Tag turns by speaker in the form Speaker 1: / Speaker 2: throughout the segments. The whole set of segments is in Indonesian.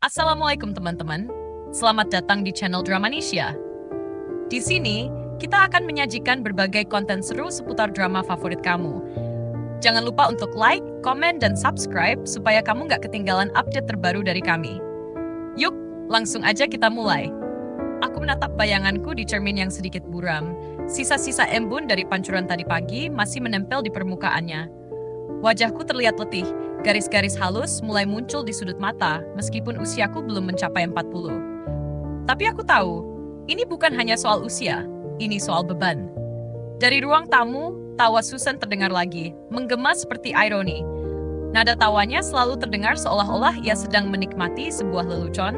Speaker 1: Assalamualaikum teman-teman. Selamat datang di channel Dramanesia. Di sini, kita akan menyajikan berbagai konten seru seputar drama favorit kamu. Jangan lupa untuk like, komen, dan subscribe supaya kamu nggak ketinggalan update terbaru dari kami. Yuk, langsung aja kita mulai. Aku menatap bayanganku di cermin yang sedikit buram. Sisa-sisa embun dari pancuran tadi pagi masih menempel di permukaannya. Wajahku terlihat letih. Garis-garis halus mulai muncul di sudut mata, meskipun usiaku belum mencapai 40. Tapi aku tahu, ini bukan hanya soal usia, ini soal beban. Dari ruang tamu, tawa Susan terdengar lagi, menggema seperti ironi. Nada tawanya selalu terdengar seolah-olah ia sedang menikmati sebuah lelucon,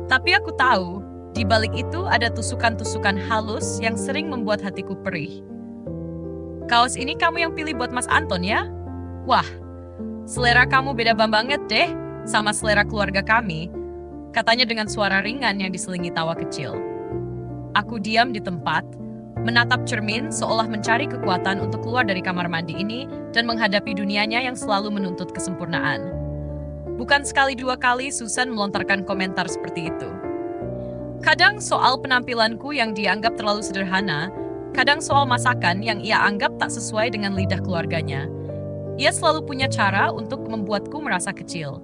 Speaker 1: tapi aku tahu, di balik itu ada tusukan-tusukan halus yang sering membuat hatiku perih. Kaos ini kamu yang pilih buat Mas Anton ya? Wah, selera kamu beda banget deh sama selera keluarga kami, katanya dengan suara ringan yang diselingi tawa kecil. Aku diam di tempat, menatap cermin seolah mencari kekuatan untuk keluar dari kamar mandi ini dan menghadapi dunianya yang selalu menuntut kesempurnaan. Bukan sekali dua kali Susan melontarkan komentar seperti itu. Kadang soal penampilanku yang dianggap terlalu sederhana, kadang soal masakan yang ia anggap tak sesuai dengan lidah keluarganya. Ia selalu punya cara untuk membuatku merasa kecil.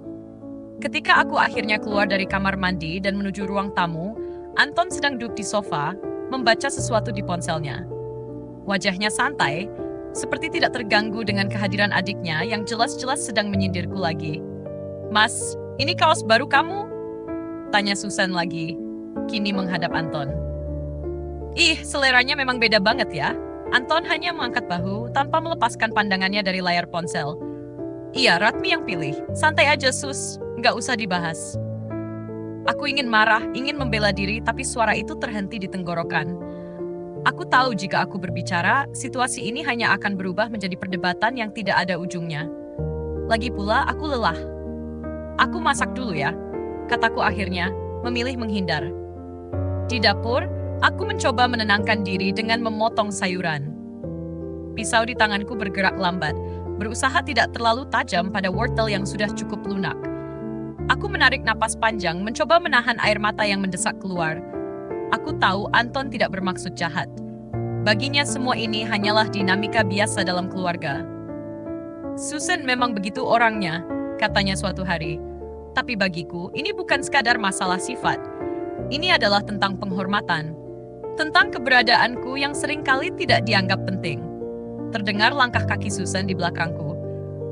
Speaker 1: Ketika aku akhirnya keluar dari kamar mandi dan menuju ruang tamu, Anton sedang duduk di sofa, membaca sesuatu di ponselnya. Wajahnya santai, seperti tidak terganggu dengan kehadiran adiknya yang jelas-jelas sedang menyindirku lagi. "Mas, ini kaos baru kamu?" tanya Susan lagi, kini menghadap Anton. "Ih, seleranya memang beda banget ya." Anton hanya mengangkat bahu tanpa melepaskan pandangannya dari layar ponsel. "Iya, Ratmi yang pilih. Santai aja, Sus. Nggak usah dibahas." Aku ingin marah, ingin membela diri, tapi suara itu terhenti di tenggorokan. Aku tahu jika aku berbicara, situasi ini hanya akan berubah menjadi perdebatan yang tidak ada ujungnya. Lagi pula, aku lelah. "Aku masak dulu ya," kataku akhirnya, memilih menghindar. Di dapur, aku mencoba menenangkan diri dengan memotong sayuran. Pisau di tanganku bergerak lambat, berusaha tidak terlalu tajam pada wortel yang sudah cukup lunak. Aku menarik napas panjang, mencoba menahan air mata yang mendesak keluar. Aku tahu Anton tidak bermaksud jahat. Baginya semua ini hanyalah dinamika biasa dalam keluarga. "Susan memang begitu orangnya," katanya suatu hari. "Tapi bagiku, ini bukan sekadar masalah sifat. Ini adalah tentang penghormatan. Tentang keberadaanku yang seringkali tidak dianggap penting." Terdengar langkah kaki Susan di belakangku.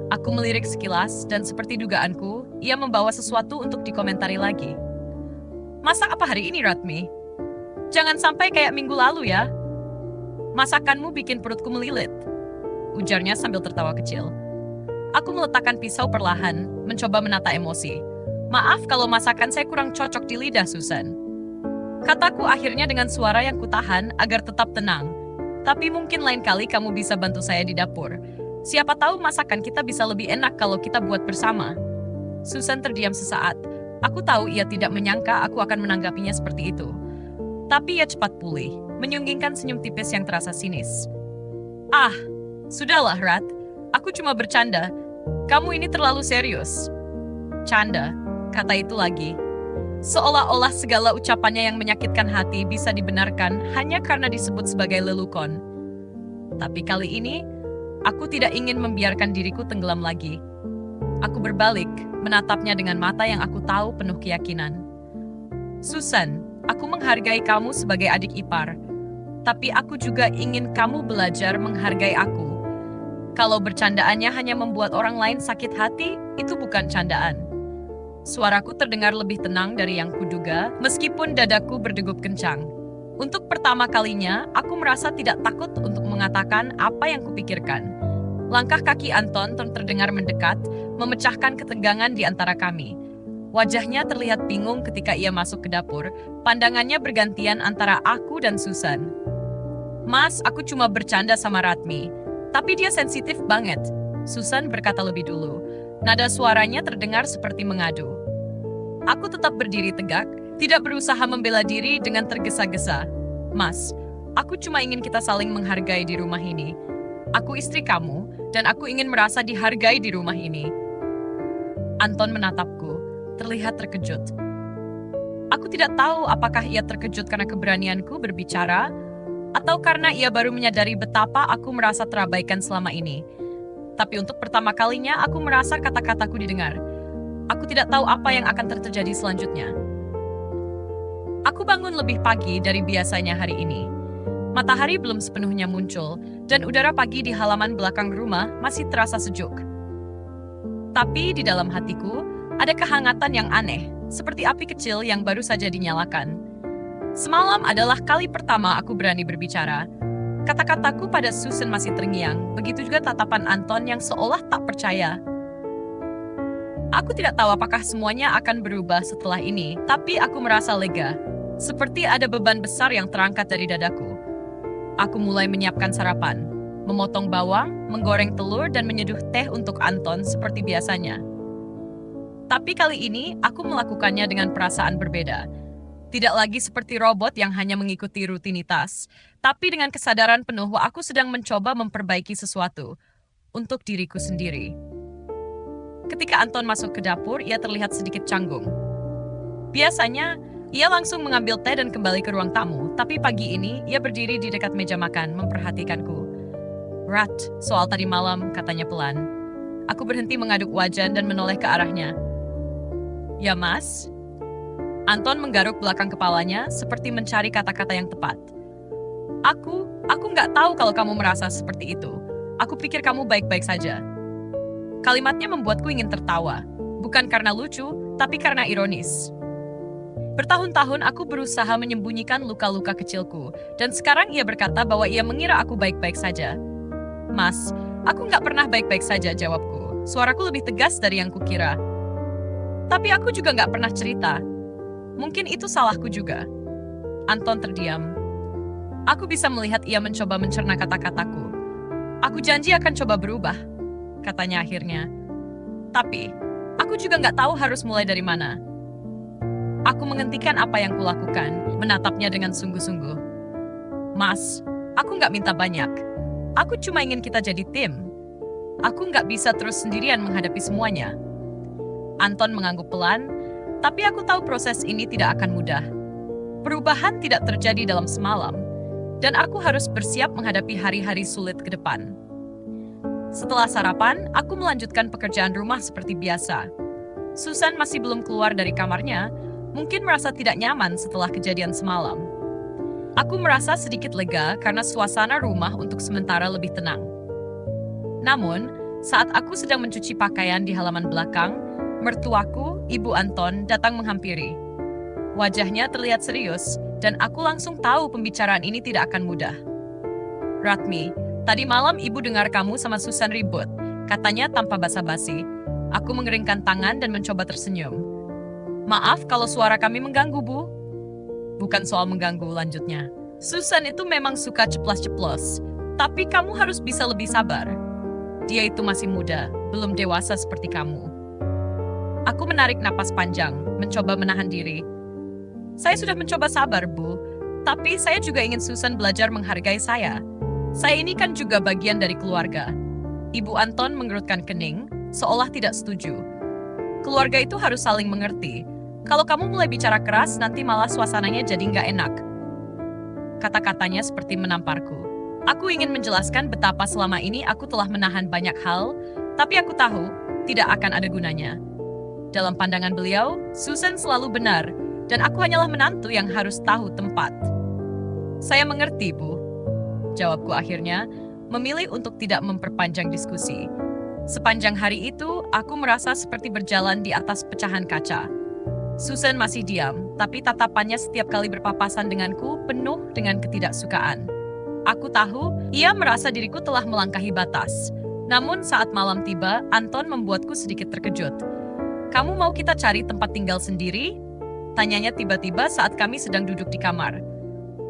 Speaker 1: Aku melirik sekilas dan seperti dugaanku, ia membawa sesuatu untuk dikomentari lagi. "Masak apa hari ini, Ratmi? Jangan sampai kayak minggu lalu ya. Masakanmu bikin perutku melilit," ujarnya sambil tertawa kecil. Aku meletakkan pisau perlahan, mencoba menata emosi. "Maaf kalau masakan saya kurang cocok di lidah, Susan," kataku akhirnya dengan suara yang kutahan agar tetap tenang. "Tapi mungkin lain kali kamu bisa bantu saya di dapur. Siapa tahu masakan kita bisa lebih enak kalau kita buat bersama." Susan terdiam sesaat. Aku tahu ia tidak menyangka aku akan menanggapinya seperti itu. Tapi ia cepat pulih, menyunggingkan senyum tipis yang terasa sinis. "Ah, sudahlah, Rat. Aku cuma bercanda. Kamu ini terlalu serius." "Canda," kata itu lagi. Seolah-olah segala ucapannya yang menyakitkan hati bisa dibenarkan hanya karena disebut sebagai lelukon. Tapi kali ini, aku tidak ingin membiarkan diriku tenggelam lagi. Aku berbalik, menatapnya dengan mata yang aku tahu penuh keyakinan. "Susan, aku menghargai kamu sebagai adik ipar. Tapi aku juga ingin kamu belajar menghargai aku. Kalau bercandaannya hanya membuat orang lain sakit hati, itu bukan candaan." Suaraku terdengar lebih tenang dari yang kuduga, meskipun dadaku berdegup kencang. Untuk pertama kalinya, aku merasa tidak takut untuk mengatakan apa yang kupikirkan. Langkah kaki Anton terdengar mendekat, memecahkan ketegangan di antara kami. Wajahnya terlihat bingung ketika ia masuk ke dapur, pandangannya bergantian antara aku dan Susan. "Mas, aku cuma bercanda sama Ratmi, tapi dia sensitif banget," Susan berkata lebih dulu. Nada suaranya terdengar seperti mengadu. Aku tetap berdiri tegak, tidak berusaha membela diri dengan tergesa-gesa. "Mas, aku cuma ingin kita saling menghargai di rumah ini. Aku istri kamu, dan aku ingin merasa dihargai di rumah ini." Anton menatapku, terlihat terkejut. Aku tidak tahu apakah ia terkejut karena keberanianku berbicara, atau karena ia baru menyadari betapa aku merasa terabaikan selama ini. Tapi untuk pertama kalinya aku merasa kata-kataku didengar. Aku tidak tahu apa yang akan terjadi selanjutnya. Aku bangun lebih pagi dari biasanya hari ini. Matahari belum sepenuhnya muncul, dan udara pagi di halaman belakang rumah masih terasa sejuk. Tapi di dalam hatiku, ada kehangatan yang aneh, seperti api kecil yang baru saja dinyalakan. Semalam adalah kali pertama aku berani berbicara. Kata-kataku pada Susan masih terngiang, begitu juga tatapan Anton yang seolah tak percaya. Aku tidak tahu apakah semuanya akan berubah setelah ini, tapi aku merasa lega. Seperti ada beban besar yang terangkat dari dadaku. Aku mulai menyiapkan sarapan, memotong bawang, menggoreng telur, dan menyeduh teh untuk Anton seperti biasanya. Tapi kali ini, aku melakukannya dengan perasaan berbeda. Tidak lagi seperti robot yang hanya mengikuti rutinitas, tapi dengan kesadaran penuh bahwa aku sedang mencoba memperbaiki sesuatu untuk diriku sendiri. Ketika Anton masuk ke dapur, ia terlihat sedikit canggung. Biasanya, ia langsung mengambil teh dan kembali ke ruang tamu, tapi pagi ini ia berdiri di dekat meja makan, memperhatikanku. "Rat, soal tadi malam," katanya pelan. Aku berhenti mengaduk wajan dan menoleh ke arahnya. "Ya, Mas?" Anton menggaruk belakang kepalanya seperti mencari kata-kata yang tepat. Aku nggak tahu kalau kamu merasa seperti itu. Aku pikir kamu baik-baik saja." Kalimatnya membuatku ingin tertawa. Bukan karena lucu, tapi karena ironis. Bertahun-tahun aku berusaha menyembunyikan luka-luka kecilku, dan sekarang ia berkata bahwa ia mengira aku baik-baik saja. "Mas, aku nggak pernah baik-baik saja," jawabku. Suaraku lebih tegas dari yang kukira. "Tapi aku juga nggak pernah cerita. Mungkin itu salahku juga." Anton terdiam. Aku bisa melihat ia mencoba mencerna kata-kataku. "Aku janji akan coba berubah," katanya akhirnya. "Tapi, aku juga nggak tahu harus mulai dari mana." Aku menghentikan apa yang kulakukan, menatapnya dengan sungguh-sungguh. "Mas, aku nggak minta banyak. Aku cuma ingin kita jadi tim. Aku nggak bisa terus sendirian menghadapi semuanya." Anton mengangguk pelan, tapi aku tahu proses ini tidak akan mudah. Perubahan tidak terjadi dalam semalam, dan aku harus bersiap menghadapi hari-hari sulit ke depan. Setelah sarapan, aku melanjutkan pekerjaan rumah seperti biasa. Susan masih belum keluar dari kamarnya, mungkin merasa tidak nyaman setelah kejadian semalam. Aku merasa sedikit lega karena suasana rumah untuk sementara lebih tenang. Namun, saat aku sedang mencuci pakaian di halaman belakang, mertuaku, Ibu Anton, datang menghampiri. Wajahnya terlihat serius, dan aku langsung tahu pembicaraan ini tidak akan mudah. "Ratmi, tadi malam ibu dengar kamu sama Susan ribut," katanya tanpa basa-basi. Aku mengeringkan tangan dan mencoba tersenyum. "Maaf kalau suara kami mengganggu, Bu." "Bukan soal mengganggu," lanjutnya. "Susan itu memang suka ceplas-ceplos, tapi kamu harus bisa lebih sabar. Dia itu masih muda, belum dewasa seperti kamu." Aku menarik napas panjang, mencoba menahan diri. "Saya sudah mencoba sabar, Bu. Tapi saya juga ingin Susan belajar menghargai saya. Saya ini kan juga bagian dari keluarga." Ibu Anton mengerutkan kening, seolah tidak setuju. "Keluarga itu harus saling mengerti. Kalau kamu mulai bicara keras, nanti malah suasananya jadi nggak enak." Kata-katanya seperti menamparku. Aku ingin menjelaskan betapa selama ini aku telah menahan banyak hal, tapi aku tahu tidak akan ada gunanya. Dalam pandangan beliau, Susan selalu benar, dan aku hanyalah menantu yang harus tahu tempat. "Saya mengerti, Bu," jawabku akhirnya, memilih untuk tidak memperpanjang diskusi. Sepanjang hari itu, aku merasa seperti berjalan di atas pecahan kaca. Susan masih diam, tapi tatapannya setiap kali berpapasan denganku penuh dengan ketidaksukaan. Aku tahu, ia merasa diriku telah melangkahi batas. Namun saat malam tiba, Anton membuatku sedikit terkejut. "Kamu mau kita cari tempat tinggal sendiri?" tanyanya tiba-tiba saat kami sedang duduk di kamar.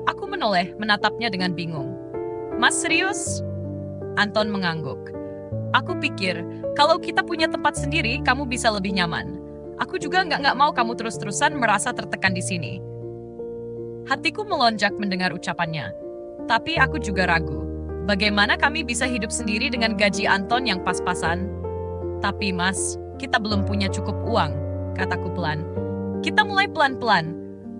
Speaker 1: Aku menoleh, menatapnya dengan bingung. "Mas serius?" Anton mengangguk. "Aku pikir, kalau kita punya tempat sendiri, kamu bisa lebih nyaman. Aku juga nggak mau kamu terus-terusan merasa tertekan di sini." Hatiku melonjak mendengar ucapannya. Tapi aku juga ragu. Bagaimana kami bisa hidup sendiri dengan gaji Anton yang pas-pasan? "Tapi Mas, kita belum punya cukup uang," kataku pelan. "Kita mulai pelan-pelan.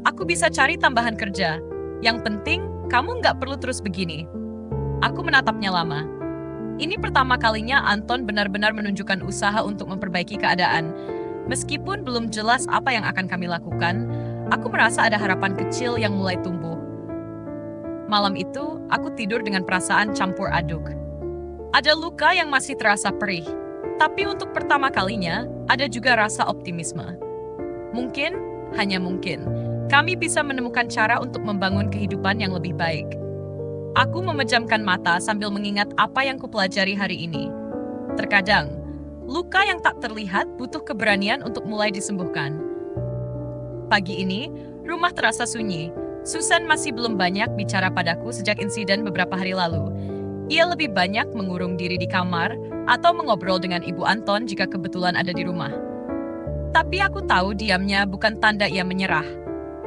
Speaker 1: Aku bisa cari tambahan kerja. Yang penting, kamu nggak perlu terus begini. Aku menatapnya lama. Ini pertama kalinya Anton benar-benar menunjukkan usaha untuk memperbaiki keadaan. Meskipun belum jelas apa yang akan kami lakukan, aku merasa ada harapan kecil yang mulai tumbuh. Malam itu, aku tidur dengan perasaan campur aduk. Ada luka yang masih terasa perih, tapi untuk pertama kalinya, ada juga rasa optimisme. Mungkin, hanya mungkin, kami bisa menemukan cara untuk membangun kehidupan yang lebih baik. Aku memejamkan mata sambil mengingat apa yang kupelajari hari ini. Terkadang, luka yang tak terlihat butuh keberanian untuk mulai disembuhkan. Pagi ini, rumah terasa sunyi. Susan masih belum banyak bicara padaku sejak insiden beberapa hari lalu. Ia lebih banyak mengurung diri di kamar atau mengobrol dengan Ibu Anton jika kebetulan ada di rumah. Tapi aku tahu diamnya bukan tanda ia menyerah.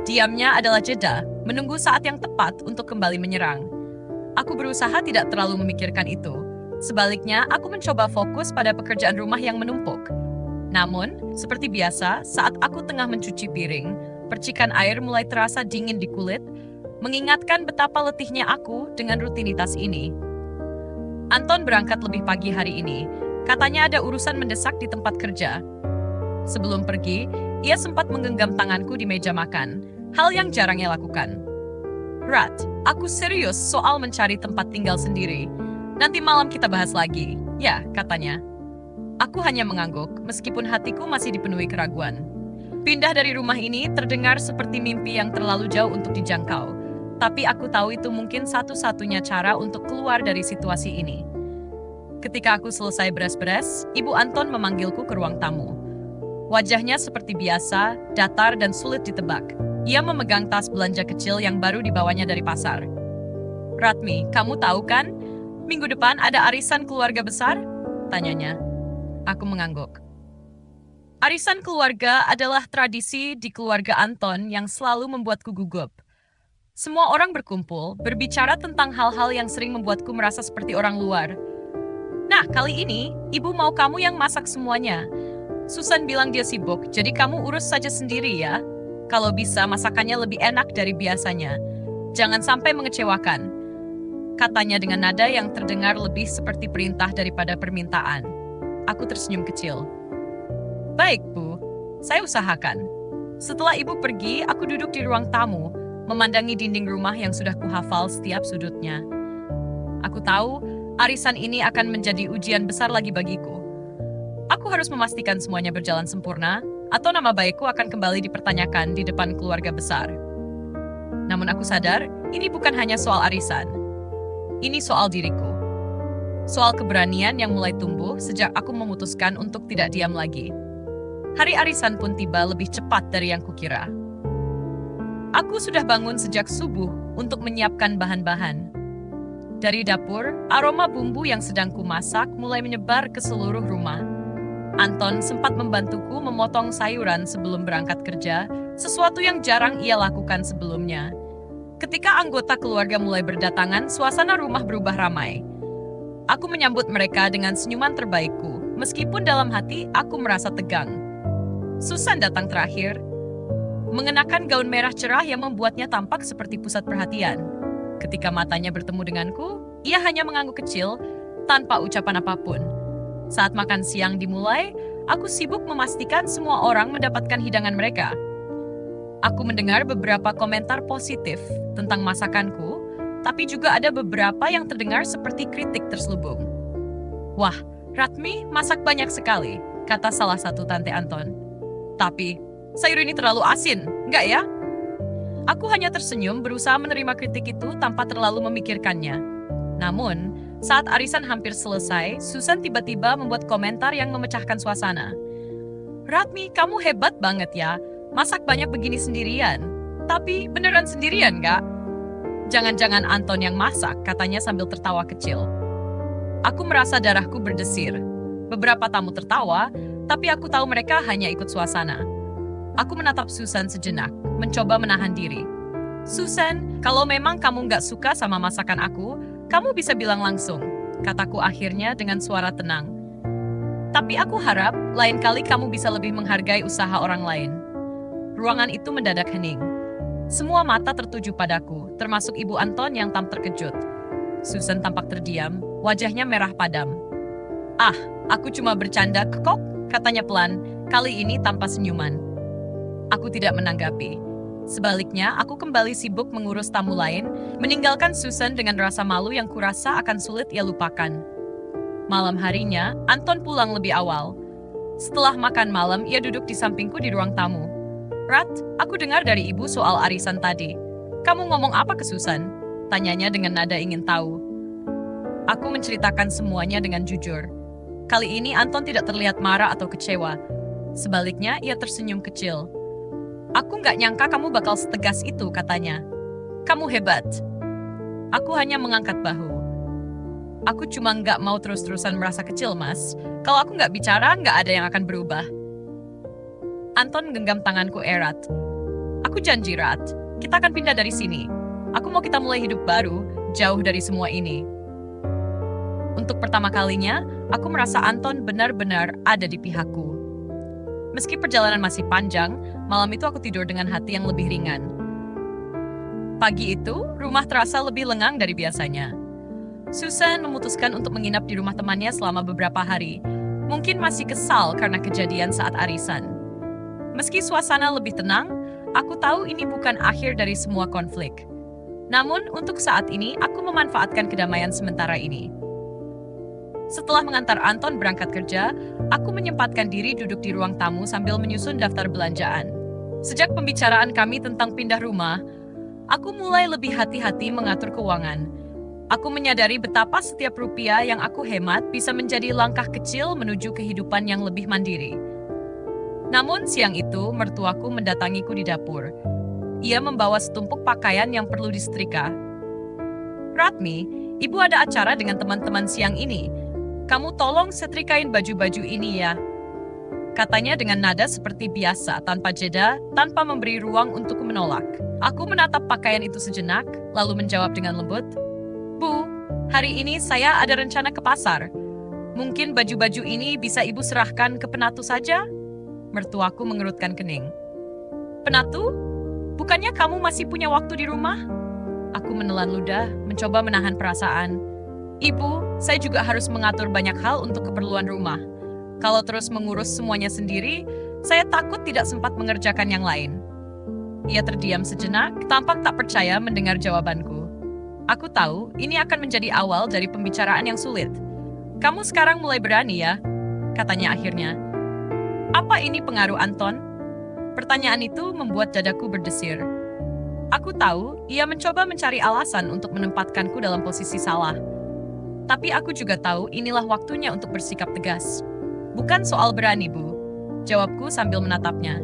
Speaker 1: Diamnya adalah jeda, menunggu saat yang tepat untuk kembali menyerang. Aku berusaha tidak terlalu memikirkan itu. Sebaliknya, aku mencoba fokus pada pekerjaan rumah yang menumpuk. Namun, seperti biasa, saat aku tengah mencuci piring, percikan air mulai terasa dingin di kulit, mengingatkan betapa letihnya aku dengan rutinitas ini. Anton berangkat lebih pagi hari ini. Katanya ada urusan mendesak di tempat kerja. Sebelum pergi, ia sempat menggenggam tanganku di meja makan, hal yang jarang ia lakukan. Rat, aku serius soal mencari tempat tinggal sendiri. Nanti malam kita bahas lagi. Ya, katanya. Aku hanya mengangguk, meskipun hatiku masih dipenuhi keraguan. Pindah dari rumah ini terdengar seperti mimpi yang terlalu jauh untuk dijangkau. Tapi aku tahu itu mungkin satu-satunya cara untuk keluar dari situasi ini. Ketika aku selesai beres-beres, Ibu Anton memanggilku ke ruang tamu. Wajahnya seperti biasa, datar dan sulit ditebak. Ia memegang tas belanja kecil yang baru dibawanya dari pasar. Ratmi, kamu tahu kan? Minggu depan ada arisan keluarga besar? Tanyanya. Aku mengangguk. Arisan keluarga adalah tradisi di keluarga Anton yang selalu membuatku gugup. Semua orang berkumpul, berbicara tentang hal-hal yang sering membuatku merasa seperti orang luar. Nah, kali ini, ibu mau kamu yang masak semuanya. Susan bilang dia sibuk, jadi kamu urus saja sendiri ya. Kalau bisa, masakannya lebih enak dari biasanya. Jangan sampai mengecewakan. Katanya dengan nada yang terdengar lebih seperti perintah daripada permintaan. Aku tersenyum kecil. Baik, Bu. Saya usahakan. Setelah ibu pergi, aku duduk di ruang tamu, memandangi dinding rumah yang sudah kuhafal setiap sudutnya. Aku tahu, arisan ini akan menjadi ujian besar lagi bagiku. Aku harus memastikan semuanya berjalan sempurna, atau nama baikku akan kembali dipertanyakan di depan keluarga besar. Namun aku sadar, ini bukan hanya soal arisan. Ini soal diriku. Soal keberanian yang mulai tumbuh sejak aku memutuskan untuk tidak diam lagi. Hari arisan pun tiba lebih cepat dari yang kukira. Aku sudah bangun sejak subuh untuk menyiapkan bahan-bahan. Dari dapur, aroma bumbu yang sedang kumasak mulai menyebar ke seluruh rumah. Anton sempat membantuku memotong sayuran sebelum berangkat kerja, sesuatu yang jarang ia lakukan sebelumnya. Ketika anggota keluarga mulai berdatangan, suasana rumah berubah ramai. Aku menyambut mereka dengan senyuman terbaikku, meskipun dalam hati aku merasa tegang. Susan datang terakhir, mengenakan gaun merah cerah yang membuatnya tampak seperti pusat perhatian. Ketika matanya bertemu denganku, ia hanya mengangguk kecil, tanpa ucapan apapun. Saat makan siang dimulai, aku sibuk memastikan semua orang mendapatkan hidangan mereka. Aku mendengar beberapa komentar positif tentang masakanku, tapi juga ada beberapa yang terdengar seperti kritik terselubung. Wah, Ratmi masak banyak sekali, kata salah satu tante Anton. Tapi, sayur ini terlalu asin, enggak ya? Aku hanya tersenyum berusaha menerima kritik itu tanpa terlalu memikirkannya. Namun, saat arisan hampir selesai, Susan tiba-tiba membuat komentar yang memecahkan suasana. Ratmi, kamu hebat banget ya. Masak banyak begini sendirian. Tapi beneran sendirian, enggak? Jangan-jangan Anton yang masak, katanya sambil tertawa kecil. Aku merasa darahku berdesir. Beberapa tamu tertawa, tapi aku tahu mereka hanya ikut suasana. Aku menatap Susan sejenak, mencoba menahan diri. Susan, kalau memang kamu nggak suka sama masakan aku, kamu bisa bilang langsung, kataku akhirnya dengan suara tenang. Tapi aku harap lain kali kamu bisa lebih menghargai usaha orang lain. Ruangan itu mendadak hening. Semua mata tertuju padaku, termasuk Ibu Anton yang tampak terkejut. Susan tampak terdiam, wajahnya merah padam. "Ah, aku cuma bercanda, kok," katanya pelan, kali ini tanpa senyuman. Aku tidak menanggapi. Sebaliknya, aku kembali sibuk mengurus tamu lain, meninggalkan Susan dengan rasa malu yang kurasa akan sulit ia lupakan. Malam harinya, Anton pulang lebih awal. Setelah makan malam, ia duduk di sampingku di ruang tamu. "Rat, aku dengar dari ibu soal arisan tadi. Kamu ngomong apa ke Susan?" Tanyanya dengan nada ingin tahu. Aku menceritakan semuanya dengan jujur. Kali ini Anton tidak terlihat marah atau kecewa. Sebaliknya, ia tersenyum kecil. "Aku nggak nyangka kamu bakal setegas itu," katanya. "Kamu hebat." Aku hanya mengangkat bahu. "Aku cuma nggak mau terus-terusan merasa kecil, Mas. Kalau aku nggak bicara, nggak ada yang akan berubah." Anton genggam tanganku erat. "Aku janji, Rat. Kita akan pindah dari sini. Aku mau kita mulai hidup baru, jauh dari semua ini." Untuk pertama kalinya, aku merasa Anton benar-benar ada di pihakku. Meski perjalanan masih panjang, malam itu aku tidur dengan hati yang lebih ringan. Pagi itu, rumah terasa lebih lengang dari biasanya. Susan memutuskan untuk menginap di rumah temannya selama beberapa hari. Mungkin masih kesal karena kejadian saat arisan. Meski suasana lebih tenang, aku tahu ini bukan akhir dari semua konflik. Namun, untuk saat ini, aku memanfaatkan kedamaian sementara ini. Setelah mengantar Anton berangkat kerja, aku menyempatkan diri duduk di ruang tamu sambil menyusun daftar belanjaan. Sejak pembicaraan kami tentang pindah rumah, aku mulai lebih hati-hati mengatur keuangan. Aku menyadari betapa setiap rupiah yang aku hemat bisa menjadi langkah kecil menuju kehidupan yang lebih mandiri. Namun siang itu, mertuaku mendatangiku di dapur. Ia membawa setumpuk pakaian yang perlu disetrika. "Ratmi, ibu ada acara dengan teman-teman siang ini. Kamu tolong setrikain baju-baju ini ya," katanya dengan nada seperti biasa, tanpa jeda, tanpa memberi ruang untuk menolak. Aku menatap pakaian itu sejenak, lalu menjawab dengan lembut, "Bu, hari ini saya ada rencana ke pasar. Mungkin baju-baju ini bisa ibu serahkan ke penatu saja?" Mertuaku mengerutkan kening. "Penatu? Bukannya kamu masih punya waktu di rumah?" Aku menelan ludah, mencoba menahan perasaan. "Ibu, saya juga harus mengatur banyak hal untuk keperluan rumah. Kalau terus mengurus semuanya sendiri, saya takut tidak sempat mengerjakan yang lain." Ia terdiam sejenak, tampak tak percaya mendengar jawabanku. Aku tahu ini akan menjadi awal dari pembicaraan yang sulit. "Kamu sekarang mulai berani ya?" katanya akhirnya. "Apa ini pengaruh Anton?" Pertanyaan itu membuat dadaku berdesir. Aku tahu ia mencoba mencari alasan untuk menempatkanku dalam posisi salah. Tapi aku juga tahu inilah waktunya untuk bersikap tegas. "Bukan soal berani, Bu," jawabku sambil menatapnya.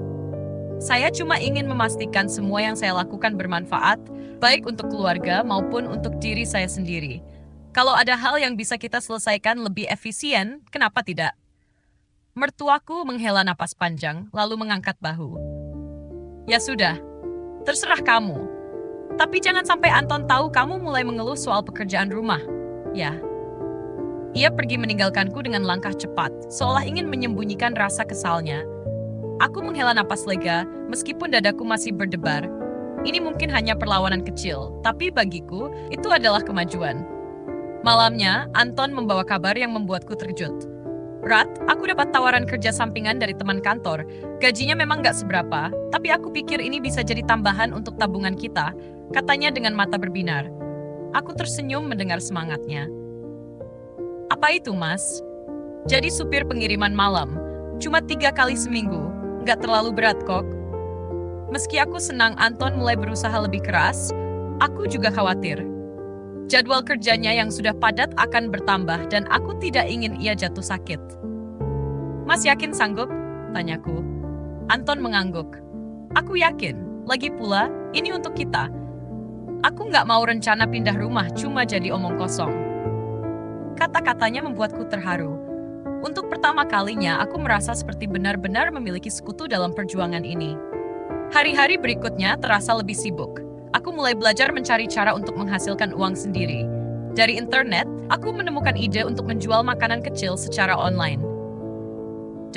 Speaker 1: "Saya cuma ingin memastikan semua yang saya lakukan bermanfaat, baik untuk keluarga maupun untuk diri saya sendiri. Kalau ada hal yang bisa kita selesaikan lebih efisien, kenapa tidak?" Mertuaku menghela napas panjang, lalu mengangkat bahu. "Ya sudah, terserah kamu. Tapi jangan sampai Anton tahu kamu mulai mengeluh soal pekerjaan rumah. Ya." Ia pergi meninggalkanku dengan langkah cepat, seolah ingin menyembunyikan rasa kesalnya. Aku menghela napas lega, meskipun dadaku masih berdebar. Ini mungkin hanya perlawanan kecil, tapi bagiku, itu adalah kemajuan. Malamnya, Anton membawa kabar yang membuatku terkejut. "Rat, aku dapat tawaran kerja sampingan dari teman kantor. Gajinya memang gak seberapa, tapi aku pikir ini bisa jadi tambahan untuk tabungan kita," katanya dengan mata berbinar. Aku tersenyum mendengar semangatnya. "Apa itu, Mas?" "Jadi supir pengiriman malam. Cuma 3 kali seminggu. Nggak terlalu berat kok." Meski aku senang Anton mulai berusaha lebih keras, aku juga khawatir. Jadwal kerjanya yang sudah padat akan bertambah dan aku tidak ingin ia jatuh sakit. "Mas yakin sanggup?" tanyaku. Anton mengangguk. "Aku yakin. Lagi pula, ini untuk kita. Aku nggak mau rencana pindah rumah cuma jadi omong kosong." Kata-katanya membuatku terharu. Untuk pertama kalinya, aku merasa seperti benar-benar memiliki sekutu dalam perjuangan ini. Hari-hari berikutnya terasa lebih sibuk. Aku mulai belajar mencari cara untuk menghasilkan uang sendiri. Dari internet, aku menemukan ide untuk menjual makanan kecil secara online.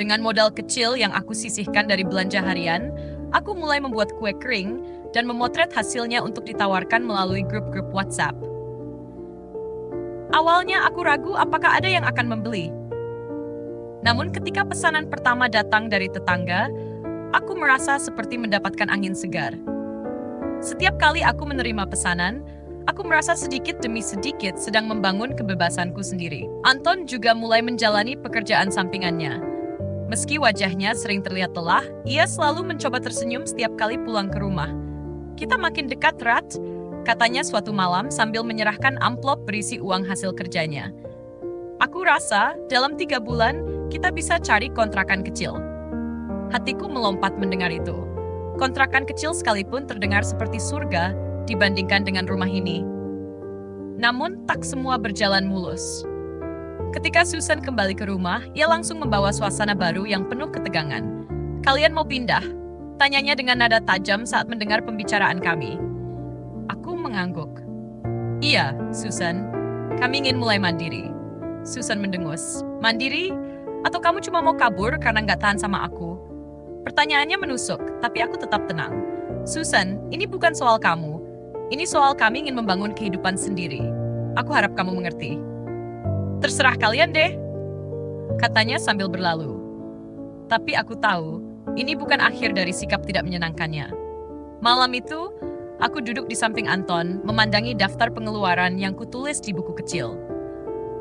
Speaker 1: Dengan modal kecil yang aku sisihkan dari belanja harian, aku mulai membuat kue kering dan memotret hasilnya untuk ditawarkan melalui grup-grup WhatsApp. Awalnya aku ragu apakah ada yang akan membeli. Namun ketika pesanan pertama datang dari tetangga, aku merasa seperti mendapatkan angin segar. Setiap kali aku menerima pesanan, aku merasa sedikit demi sedikit sedang membangun kebebasanku sendiri. Anton juga mulai menjalani pekerjaan sampingannya. Meski wajahnya sering terlihat lelah, ia selalu mencoba tersenyum setiap kali pulang ke rumah. Kita makin dekat, Rat, katanya suatu malam sambil menyerahkan amplop berisi uang hasil kerjanya. Aku rasa dalam 3 bulan kita bisa cari kontrakan kecil. Hatiku melompat mendengar itu. Kontrakan kecil sekalipun terdengar seperti surga dibandingkan dengan rumah ini. Namun, tak semua berjalan mulus. Ketika Susan kembali ke rumah, ia langsung membawa suasana baru yang penuh ketegangan. "Kalian mau pindah?" tanyanya dengan nada tajam saat mendengar pembicaraan kami. Aku mengangguk. "Iya, Susan. Kami ingin mulai mandiri." Susan mendengus. "Mandiri? Atau kamu cuma mau kabur karena nggak tahan sama aku?" Pertanyaannya menusuk, tapi aku tetap tenang. "Susan, ini bukan soal kamu. Ini soal kami ingin membangun kehidupan sendiri. Aku harap kamu mengerti." "Terserah kalian deh," katanya sambil berlalu. Tapi aku tahu, ini bukan akhir dari sikap tidak menyenangkannya. Malam itu, aku duduk di samping Anton, memandangi daftar pengeluaran yang kutulis di buku kecil.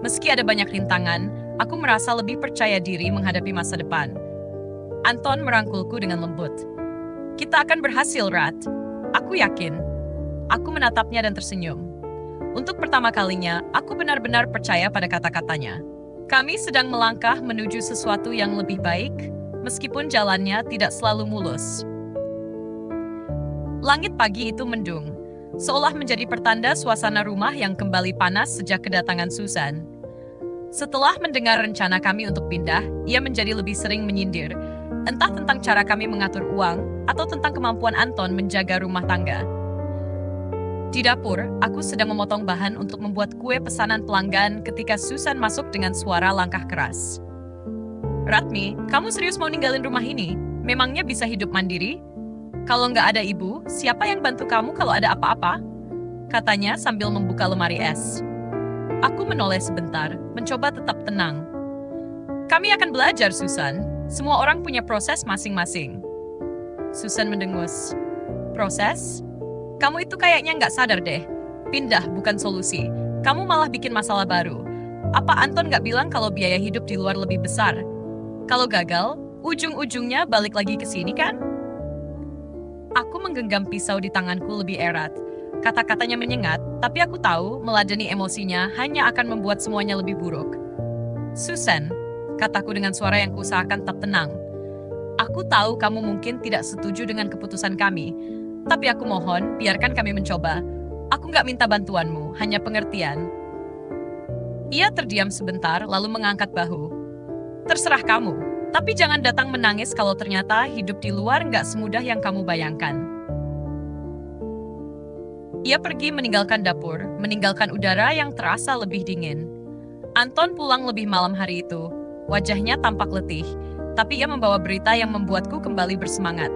Speaker 1: Meski ada banyak rintangan, aku merasa lebih percaya diri menghadapi masa depan. Anton merangkulku dengan lembut. "Kita akan berhasil, Rat. Aku yakin." Aku menatapnya dan tersenyum. Untuk pertama kalinya, aku benar-benar percaya pada kata-katanya. Kami sedang melangkah menuju sesuatu yang lebih baik, meskipun jalannya tidak selalu mulus. Langit pagi itu mendung, seolah menjadi pertanda suasana rumah yang kembali panas sejak kedatangan Susan. Setelah mendengar rencana kami untuk pindah, ia menjadi lebih sering menyindir, entah tentang cara kami mengatur uang atau tentang kemampuan Anton menjaga rumah tangga. Di dapur, aku sedang memotong bahan untuk membuat kue pesanan pelanggan ketika Susan masuk dengan suara langkah keras. "Ratmi, kamu serius mau ninggalin rumah ini? Memangnya bisa hidup mandiri? Kalau nggak ada ibu, siapa yang bantu kamu kalau ada apa-apa?" katanya sambil membuka lemari es. Aku menoleh sebentar, mencoba tetap tenang. "Kami akan belajar, Susan. Semua orang punya proses masing-masing." Susan mendengus. "Proses? Kamu itu kayaknya nggak sadar deh. Pindah bukan solusi. Kamu malah bikin masalah baru. Apa Anton nggak bilang kalau biaya hidup di luar lebih besar? Kalau gagal, ujung-ujungnya balik lagi ke sini kan?" Aku menggenggam pisau di tanganku lebih erat. Kata-katanya menyengat, tapi aku tahu meladeni emosinya hanya akan membuat semuanya lebih buruk. "Susan," kataku dengan suara yang kuusahakan tetap tenang. "Aku tahu kamu mungkin tidak setuju dengan keputusan kami, tapi aku mohon, biarkan kami mencoba. Aku nggak minta bantuanmu, hanya pengertian." Ia terdiam sebentar, lalu mengangkat bahu. "Terserah kamu, tapi jangan datang menangis kalau ternyata hidup di luar nggak semudah yang kamu bayangkan." Ia pergi meninggalkan dapur, meninggalkan udara yang terasa lebih dingin. Anton pulang lebih malam hari itu. Wajahnya tampak letih, tapi ia membawa berita yang membuatku kembali bersemangat.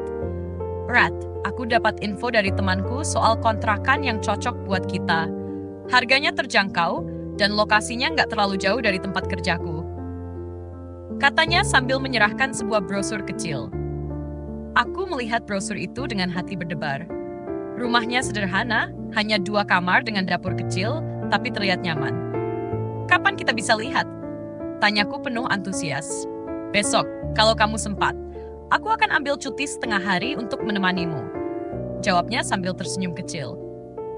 Speaker 1: "Rat, aku dapat info dari temanku soal kontrakan yang cocok buat kita. Harganya terjangkau, dan lokasinya nggak terlalu jauh dari tempat kerjaku," katanya sambil menyerahkan sebuah brosur kecil. Aku melihat brosur itu dengan hati berdebar. Rumahnya sederhana, hanya 2 kamar dengan dapur kecil, tapi terlihat nyaman. "Kapan kita bisa lihat?" tanyaku penuh antusias. "Besok, kalau kamu sempat. Aku akan ambil cuti setengah hari untuk menemanimu," jawabnya sambil tersenyum kecil.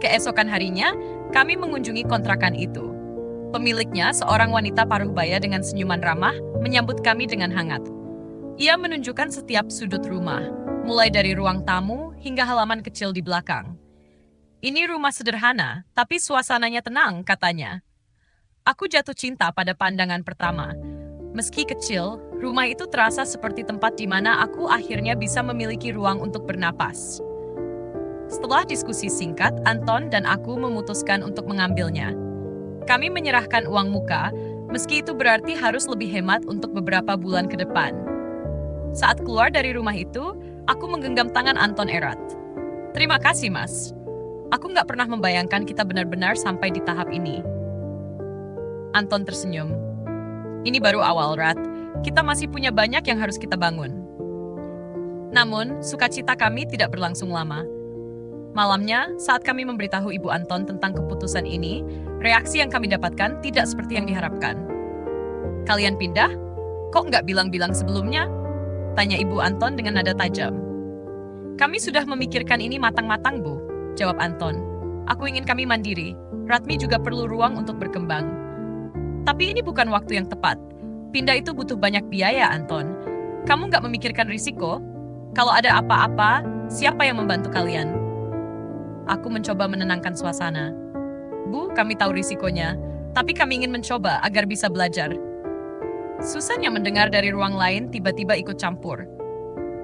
Speaker 1: Keesokan harinya, kami mengunjungi kontrakan itu. Pemiliknya, seorang wanita paruh baya dengan senyuman ramah, menyambut kami dengan hangat. Ia menunjukkan setiap sudut rumah, mulai dari ruang tamu hingga halaman kecil di belakang. "Ini rumah sederhana, tapi suasananya tenang," katanya. Aku jatuh cinta pada pandangan pertama. Meski kecil, rumah itu terasa seperti tempat di mana aku akhirnya bisa memiliki ruang untuk bernapas. Setelah diskusi singkat, Anton dan aku memutuskan untuk mengambilnya. Kami menyerahkan uang muka, meski itu berarti harus lebih hemat untuk beberapa bulan ke depan. Saat keluar dari rumah itu, Aku menggenggam tangan Anton erat. Terima kasih, Mas. Aku nggak pernah membayangkan kita benar-benar sampai di tahap ini. Anton tersenyum. Ini baru awal, Rat. Kita masih punya banyak yang harus kita bangun. Namun, sukacita kami tidak berlangsung lama. Malamnya, saat kami memberitahu Ibu Anton tentang keputusan ini, reaksi yang kami dapatkan tidak seperti yang diharapkan. Kalian pindah? Kok nggak bilang-bilang sebelumnya? Tanya Ibu Anton dengan nada tajam. Kami sudah memikirkan ini matang-matang, Bu, jawab Anton. Aku ingin kami mandiri. Ratmi juga perlu ruang untuk berkembang. Tapi ini bukan waktu yang tepat. Pindah itu butuh banyak biaya, Anton. Kamu nggak memikirkan risiko? Kalau ada apa-apa, siapa yang membantu kalian? Aku mencoba menenangkan suasana. Bu, kami tahu risikonya, tapi kami ingin mencoba agar bisa belajar. Susan yang mendengar dari ruang lain tiba-tiba ikut campur.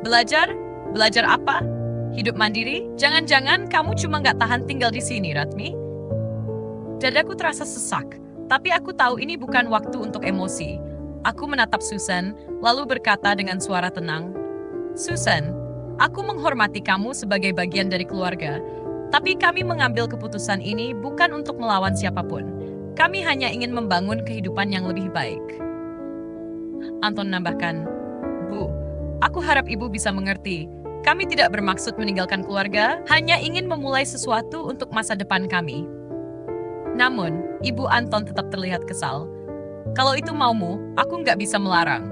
Speaker 1: Belajar? Belajar apa? Hidup mandiri? Jangan-jangan kamu cuma nggak tahan tinggal di sini, Ratmi? Dadaku terasa sesak, tapi aku tahu ini bukan waktu untuk emosi. Aku menatap Susan, lalu berkata dengan suara tenang, Susan, aku menghormati kamu sebagai bagian dari keluarga, tapi kami mengambil keputusan ini bukan untuk melawan siapapun. Kami hanya ingin membangun kehidupan yang lebih baik. Anton menambahkan, Bu, aku harap Ibu bisa mengerti. Kami tidak bermaksud meninggalkan keluarga, hanya ingin memulai sesuatu untuk masa depan kami. Namun, Ibu Anton tetap terlihat kesal. Kalau itu maumu, aku nggak bisa melarang.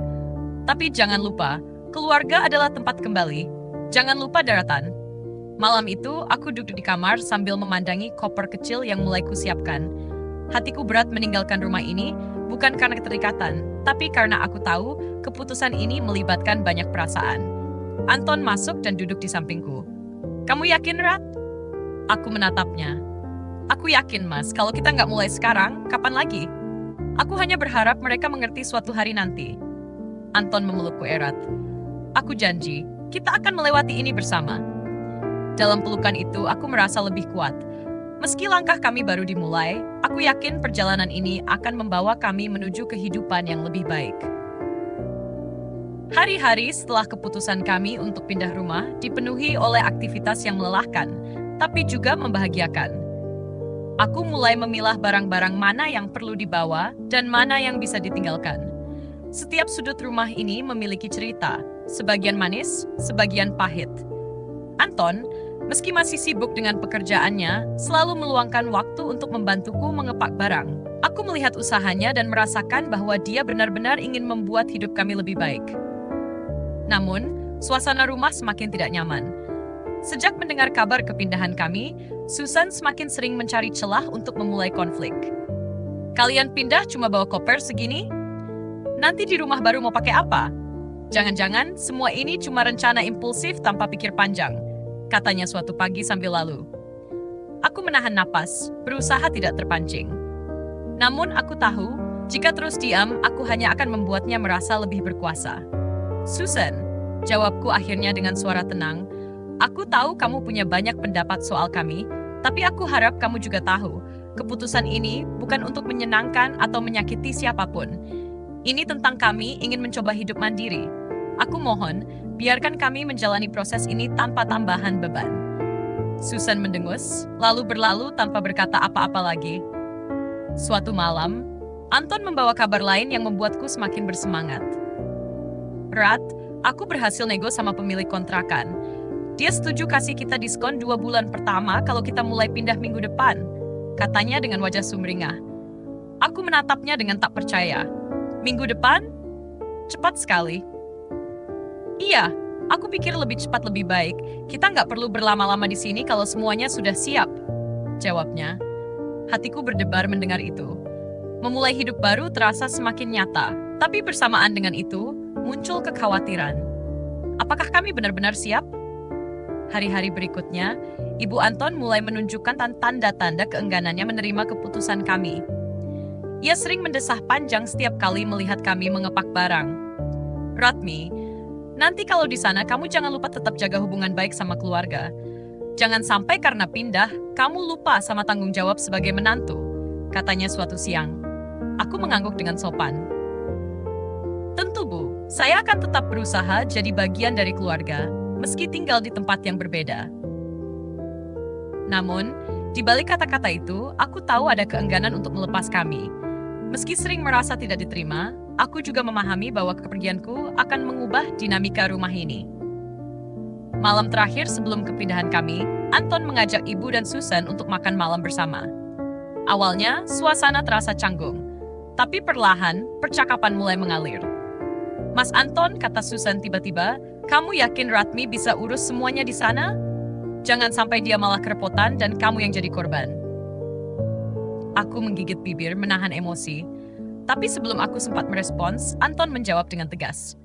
Speaker 1: Tapi jangan lupa, keluarga adalah tempat kembali. Jangan lupa daratan. Malam itu, aku duduk di kamar sambil memandangi koper kecil yang mulai kusiapkan. Hatiku berat meninggalkan rumah ini, bukan karena keterikatan, tapi karena aku tahu keputusan ini melibatkan banyak perasaan. Anton masuk dan duduk di sampingku. Kamu yakin, Rat? Aku menatapnya. Aku yakin, Mas, kalau kita nggak mulai sekarang, kapan lagi? Aku hanya berharap mereka mengerti suatu hari nanti. Anton memelukku erat. Aku janji, kita akan melewati ini bersama. Dalam pelukan itu, aku merasa lebih kuat. Meski langkah kami baru dimulai, aku yakin perjalanan ini akan membawa kami menuju kehidupan yang lebih baik. Hari-hari setelah keputusan kami untuk pindah rumah dipenuhi oleh aktivitas yang melelahkan, tapi juga membahagiakan. Aku mulai memilah barang-barang mana yang perlu dibawa dan mana yang bisa ditinggalkan. Setiap sudut rumah ini memiliki cerita, sebagian manis, sebagian pahit. Anton, meski masih sibuk dengan pekerjaannya, selalu meluangkan waktu untuk membantuku mengepak barang. Aku melihat usahanya dan merasakan bahwa dia benar-benar ingin membuat hidup kami lebih baik. Namun, suasana rumah semakin tidak nyaman. Sejak mendengar kabar kepindahan kami, Susan semakin sering mencari celah untuk memulai konflik. Kalian pindah cuma bawa koper segini? Nanti di rumah baru mau pakai apa? Jangan-jangan semua ini cuma rencana impulsif tanpa pikir panjang, katanya suatu pagi sambil lalu. Aku menahan napas, berusaha tidak terpancing. Namun aku tahu, jika terus diam, aku hanya akan membuatnya merasa lebih berkuasa. Susan, jawabku akhirnya dengan suara tenang, aku tahu kamu punya banyak pendapat soal kami, tapi aku harap kamu juga tahu, keputusan ini bukan untuk menyenangkan atau menyakiti siapapun. Ini tentang kami ingin mencoba hidup mandiri. Aku mohon, biarkan kami menjalani proses ini tanpa tambahan beban. Susan mendengus, lalu berlalu tanpa berkata apa-apa lagi. Suatu malam, Anton membawa kabar lain yang membuatku semakin bersemangat. Rat, aku berhasil nego sama pemilik kontrakan. Dia setuju kasih kita diskon 2 bulan pertama kalau kita mulai pindah minggu depan, katanya dengan wajah sumringah. Aku menatapnya dengan tak percaya. Minggu depan? Cepat sekali. Iya, aku pikir lebih cepat lebih baik. Kita nggak perlu berlama-lama di sini kalau semuanya sudah siap, jawabnya. Hatiku berdebar mendengar itu. Memulai hidup baru terasa semakin nyata, tapi bersamaan dengan itu, muncul kekhawatiran. Apakah kami benar-benar siap? Hari-hari berikutnya, Ibu Anton mulai menunjukkan tanda-tanda keengganannya menerima keputusan kami. Ia sering mendesah panjang setiap kali melihat kami mengepak barang. Ratmi, nanti kalau di sana kamu jangan lupa tetap jaga hubungan baik sama keluarga. Jangan sampai karena pindah, kamu lupa sama tanggung jawab sebagai menantu, katanya suatu siang. Aku mengangguk dengan sopan. Tentu, Bu, saya akan tetap berusaha jadi bagian dari keluarga. meski tinggal di tempat yang berbeda. Namun, di balik kata-kata itu, aku tahu ada keengganan untuk melepas kami. Meski sering merasa tidak diterima, aku juga memahami bahwa kepergianku akan mengubah dinamika rumah ini. Malam terakhir sebelum kepindahan kami, Anton mengajak ibu dan Susan untuk makan malam bersama. Awalnya, suasana terasa canggung, tapi perlahan percakapan mulai mengalir. Mas Anton, kata Susan tiba-tiba, kamu yakin Ratmi bisa urus semuanya di sana? Jangan sampai dia malah kerepotan dan kamu yang jadi korban. Aku menggigit bibir menahan emosi, tapi sebelum aku sempat merespons, Anton menjawab dengan tegas.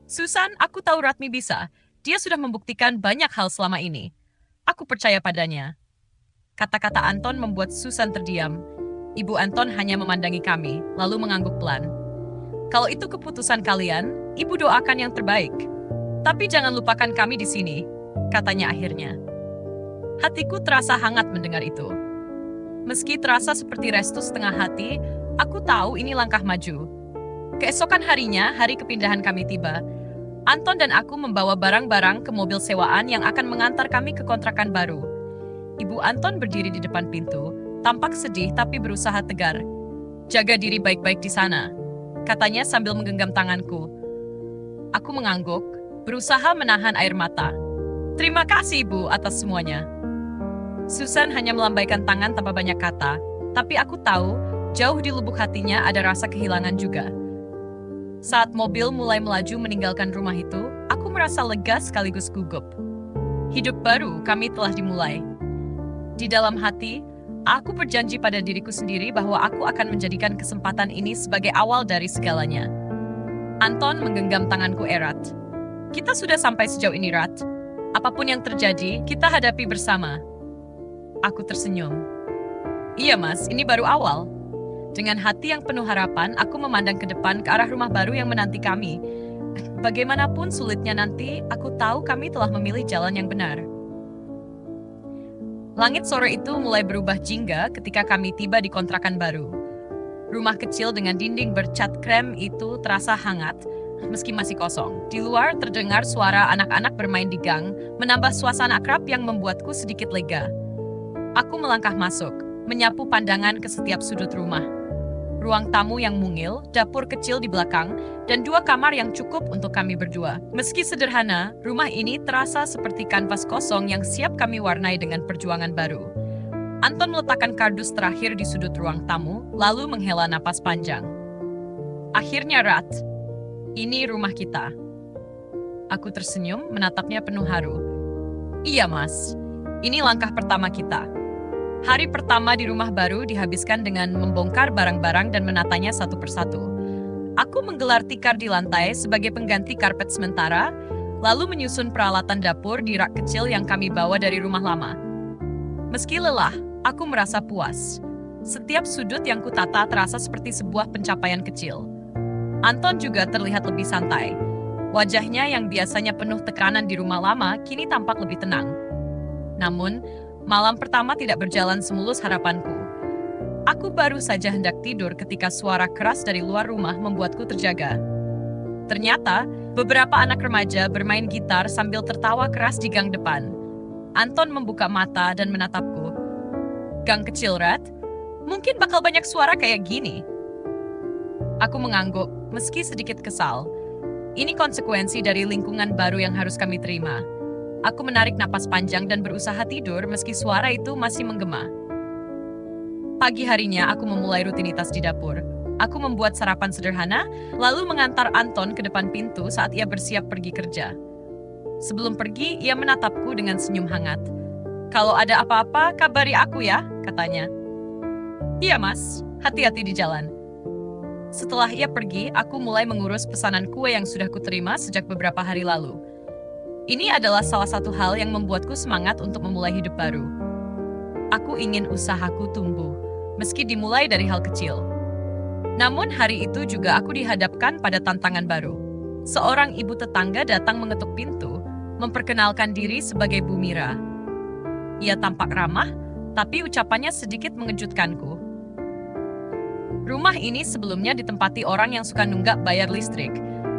Speaker 1: Susan, aku tahu Ratmi bisa. Dia sudah membuktikan banyak hal selama ini. Aku percaya padanya. Kata-kata Anton membuat Susan terdiam. Ibu Anton hanya memandangi kami, lalu mengangguk pelan. Kalau itu keputusan kalian, ibu doakan yang terbaik. Tapi jangan lupakan kami di sini, katanya akhirnya. Hatiku terasa hangat mendengar itu. Meski terasa seperti restu setengah hati, aku tahu ini langkah maju. Keesokan harinya, hari kepindahan kami tiba. Anton dan aku membawa barang-barang ke mobil sewaan yang akan mengantar kami ke kontrakan baru. Ibu Anton berdiri di depan pintu, tampak sedih tapi berusaha tegar. Jaga diri baik-baik di sana, katanya sambil menggenggam tanganku. Aku mengangguk, berusaha menahan air mata. Terima kasih Ibu atas semuanya. Susan hanya melambaikan tangan tanpa banyak kata, tapi aku tahu jauh di lubuk hatinya ada rasa kehilangan juga. Saat mobil mulai melaju meninggalkan rumah itu, aku merasa lega sekaligus gugup. Hidup baru kami telah dimulai. Di dalam hati, aku berjanji pada diriku sendiri bahwa aku akan menjadikan kesempatan ini sebagai awal dari segalanya. Anton menggenggam tanganku erat. Kita sudah sampai sejauh ini, Rat. Apapun yang terjadi, kita hadapi bersama. Aku tersenyum. Iya, Mas, ini baru awal. Dengan hati yang penuh harapan, aku memandang ke depan ke arah rumah baru yang menanti kami. Bagaimanapun sulitnya nanti, aku tahu kami telah memilih jalan yang benar. Langit sore itu mulai berubah jingga ketika kami tiba di kontrakan baru. Rumah kecil dengan dinding bercat krem itu terasa hangat, meski masih kosong. Di luar terdengar suara anak-anak bermain di gang, menambah suasana akrab yang membuatku sedikit lega. Aku melangkah masuk, menyapu pandangan ke setiap sudut rumah. Ruang tamu yang mungil, dapur kecil di belakang, dan 2 kamar yang cukup untuk kami berdua. Meski sederhana, rumah ini terasa seperti kanvas kosong yang siap kami warnai dengan perjuangan baru. Anton meletakkan kardus terakhir di sudut ruang tamu, lalu menghela napas panjang. Akhirnya, Rat, ini rumah kita. Aku tersenyum, menatapnya penuh haru. Iya, Mas, ini langkah pertama kita. Hari pertama di rumah baru dihabiskan dengan membongkar barang-barang dan menatanya satu persatu. Aku menggelar tikar di lantai sebagai pengganti karpet sementara, lalu menyusun peralatan dapur di rak kecil yang kami bawa dari rumah lama. Meski lelah, aku merasa puas. Setiap sudut yang kutata terasa seperti sebuah pencapaian kecil. Anton juga terlihat lebih santai. Wajahnya yang biasanya penuh tekanan di rumah lama kini tampak lebih tenang. Namun, malam pertama tidak berjalan semulus harapanku. Aku baru saja hendak tidur ketika suara keras dari luar rumah membuatku terjaga. Ternyata, beberapa anak remaja bermain gitar sambil tertawa keras di gang depan. Anton membuka mata dan menatapku. Gang kecil, Rat? Mungkin bakal banyak suara kayak gini. Aku mengangguk, meski sedikit kesal. Ini konsekuensi dari lingkungan baru yang harus kami terima. Aku menarik napas panjang dan berusaha tidur meski suara itu masih menggema. Pagi harinya aku memulai rutinitas di dapur. Aku membuat sarapan sederhana, lalu mengantar Anton ke depan pintu saat ia bersiap pergi kerja. Sebelum pergi, ia menatapku dengan senyum hangat. Kalau ada apa-apa, kabari aku ya, katanya. Iya, Mas. Hati-hati di jalan. Setelah ia pergi, aku mulai mengurus pesanan kue yang sudah kuterima sejak beberapa hari lalu. Ini adalah salah satu hal yang membuatku semangat untuk memulai hidup baru. Aku ingin usahaku tumbuh, meski dimulai dari hal kecil. Namun hari itu juga aku dihadapkan pada tantangan baru. Seorang ibu tetangga datang mengetuk pintu, memperkenalkan diri sebagai Bu Mira. Ia tampak ramah, tapi ucapannya sedikit mengejutkanku. Rumah ini sebelumnya ditempati orang yang suka nunggak bayar listrik.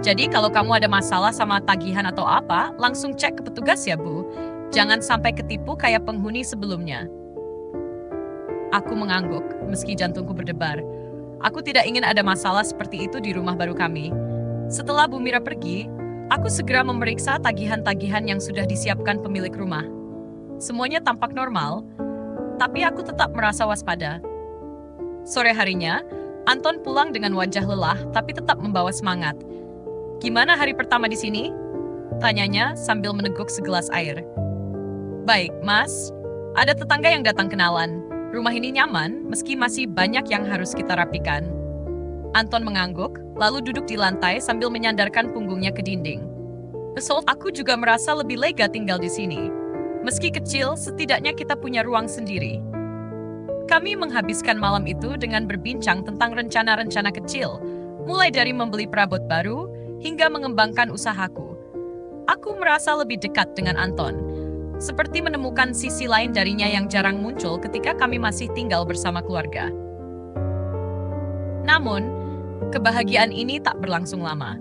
Speaker 1: Jadi kalau kamu ada masalah sama tagihan atau apa, langsung cek ke petugas ya, Bu. Jangan sampai ketipu kayak penghuni sebelumnya. Aku mengangguk, meski jantungku berdebar. Aku tidak ingin ada masalah seperti itu di rumah baru kami. Setelah Bu Mira pergi, aku segera memeriksa tagihan-tagihan yang sudah disiapkan pemilik rumah. Semuanya tampak normal, tapi aku tetap merasa waspada. Sore harinya, Anton pulang dengan wajah lelah tapi tetap membawa semangat. "Gimana hari pertama di sini?" tanyanya sambil meneguk segelas air. "Baik, Mas. Ada tetangga yang datang kenalan. Rumah ini nyaman, meski masih banyak yang harus kita rapikan." Anton mengangguk, lalu duduk di lantai sambil menyandarkan punggungnya ke dinding. Aku juga merasa lebih lega tinggal di sini. Meski kecil, setidaknya kita punya ruang sendiri. Kami menghabiskan malam itu dengan berbincang tentang rencana-rencana kecil, mulai dari membeli perabot baru hingga mengembangkan usahaku. Aku merasa lebih dekat dengan Anton, seperti menemukan sisi lain darinya yang jarang muncul ketika kami masih tinggal bersama keluarga. Namun, kebahagiaan ini tak berlangsung lama.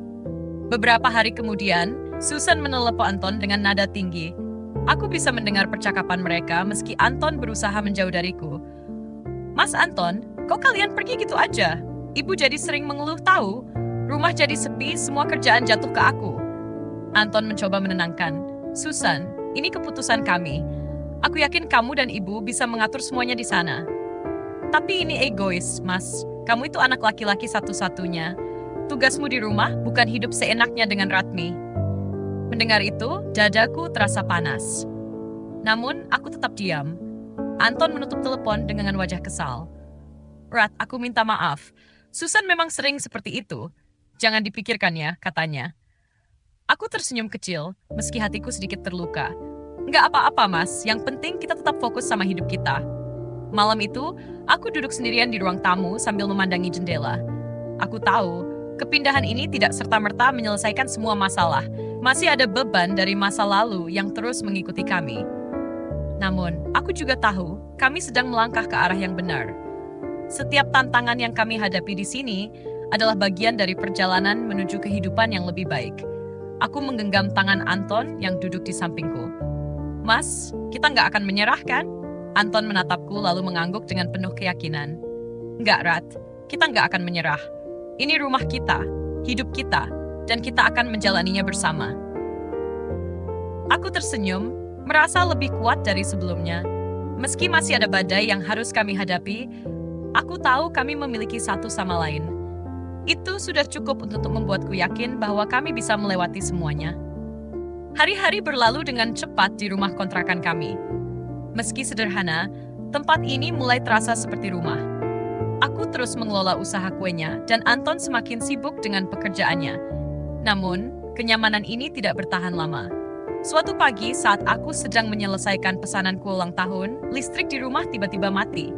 Speaker 1: Beberapa hari kemudian, Susan menelepon Anton dengan nada tinggi. Aku bisa mendengar percakapan mereka meski Anton berusaha menjauh dariku. "Mas Anton, kok kalian pergi gitu aja? Ibu jadi sering mengeluh tahu. Rumah jadi sepi, semua kerjaan jatuh ke aku." Anton mencoba menenangkan. "Susan, ini keputusan kami. Aku yakin kamu dan ibu bisa mengatur semuanya di sana. Tapi ini egois, Mas. Kamu itu anak laki-laki satu-satunya. Tugasmu di rumah bukan hidup seenaknya dengan Ratmi." Mendengar itu, dadaku terasa panas. Namun, aku tetap diam. Anton menutup telepon dengan wajah kesal. "Rat, aku minta maaf. Susan memang sering seperti itu. Jangan dipikirkan ya," katanya. Aku tersenyum kecil, meski hatiku sedikit terluka. "Nggak apa-apa, Mas. Yang penting kita tetap fokus sama hidup kita." Malam itu, aku duduk sendirian di ruang tamu sambil memandangi jendela. Aku tahu, kepindahan ini tidak serta-merta menyelesaikan semua masalah. Masih ada beban dari masa lalu yang terus mengikuti kami. Namun, aku juga tahu kami sedang melangkah ke arah yang benar. Setiap tantangan yang kami hadapi di sini adalah bagian dari perjalanan menuju kehidupan yang lebih baik. Aku menggenggam tangan Anton yang duduk di sampingku. "Mas, kita nggak akan menyerah kan?" Anton menatapku lalu mengangguk dengan penuh keyakinan. "Nggak, Rat. Kita nggak akan menyerah. Ini rumah kita, hidup kita, dan kita akan menjalaninya bersama." Aku tersenyum, merasa lebih kuat dari sebelumnya. Meski masih ada badai yang harus kami hadapi, aku tahu kami memiliki satu sama lain. Itu sudah cukup untuk membuatku yakin bahwa kami bisa melewati semuanya. Hari-hari berlalu dengan cepat di rumah kontrakan kami. Meski sederhana, tempat ini mulai terasa seperti rumah. Aku terus mengelola usaha kuenya dan Anton semakin sibuk dengan pekerjaannya. Namun, kenyamanan ini tidak bertahan lama. Suatu pagi saat aku sedang menyelesaikan pesanan kue ulang tahun, listrik di rumah tiba-tiba mati.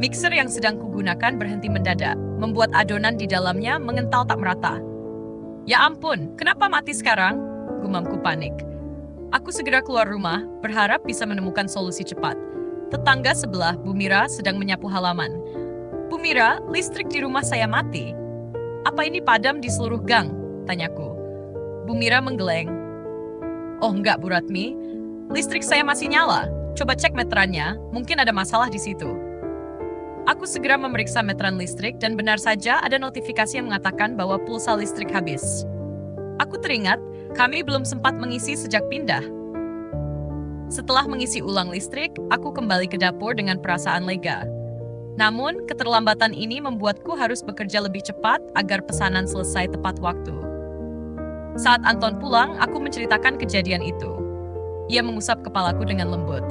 Speaker 1: Mixer yang sedang kugunakan berhenti mendadak, membuat adonan di dalamnya mengental tak merata. "Ya ampun, kenapa mati sekarang?" gumamku panik. Aku segera keluar rumah, berharap bisa menemukan solusi cepat. Tetangga sebelah, Bu Mira, sedang menyapu halaman. "Bu Mira, listrik di rumah saya mati. Apa ini padam di seluruh gang?" tanyaku. Bu Mira menggeleng. "Oh enggak, Bu Ratmi. Listrik saya masih nyala. Coba cek meterannya, mungkin ada masalah di situ." Aku segera memeriksa meteran listrik dan benar saja ada notifikasi yang mengatakan bahwa pulsa listrik habis. Aku teringat, kami belum sempat mengisi sejak pindah. Setelah mengisi ulang listrik, aku kembali ke dapur dengan perasaan lega. Namun, keterlambatan ini membuatku harus bekerja lebih cepat agar pesanan selesai tepat waktu. Saat Anton pulang, aku menceritakan kejadian itu. Ia mengusap kepalaku dengan lembut.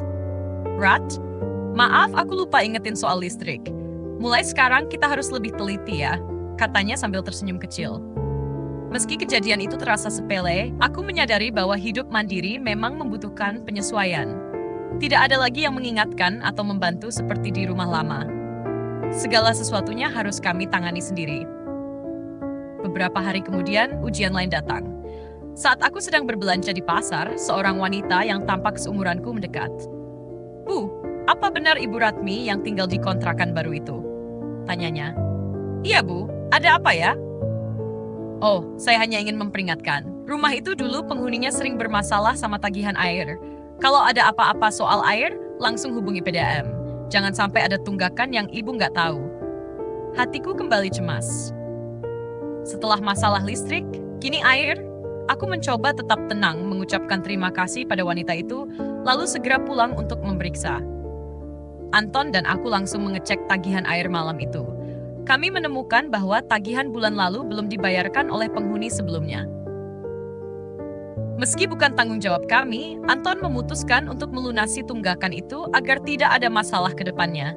Speaker 1: "Rat, maaf aku lupa ingetin soal listrik. Mulai sekarang kita harus lebih teliti ya," katanya sambil tersenyum kecil. Meski kejadian itu terasa sepele, aku menyadari bahwa hidup mandiri memang membutuhkan penyesuaian. Tidak ada lagi yang mengingatkan atau membantu seperti di rumah lama. Segala sesuatunya harus kami tangani sendiri. Beberapa hari kemudian, ujian lain datang. Saat aku sedang berbelanja di pasar, seorang wanita yang tampak seumuranku mendekat. "Bu, apa benar Ibu Ratmi yang tinggal di kontrakan baru itu?" tanyanya. "Iya, Bu. Ada apa ya?" Oh, saya hanya ingin memperingatkan. Rumah itu dulu penghuninya sering bermasalah sama tagihan air. Kalau ada apa-apa soal air, langsung hubungi PDAM. Jangan sampai ada tunggakan yang ibu nggak tahu. Hatiku kembali cemas. Setelah masalah listrik, kini air, aku mencoba tetap tenang mengucapkan terima kasih pada wanita itu, lalu segera pulang untuk memeriksa. Anton dan aku langsung mengecek tagihan air malam itu. Kami menemukan bahwa tagihan bulan lalu belum dibayarkan oleh penghuni sebelumnya. Meski bukan tanggung jawab kami, Anton memutuskan untuk melunasi tunggakan itu agar tidak ada masalah ke depannya.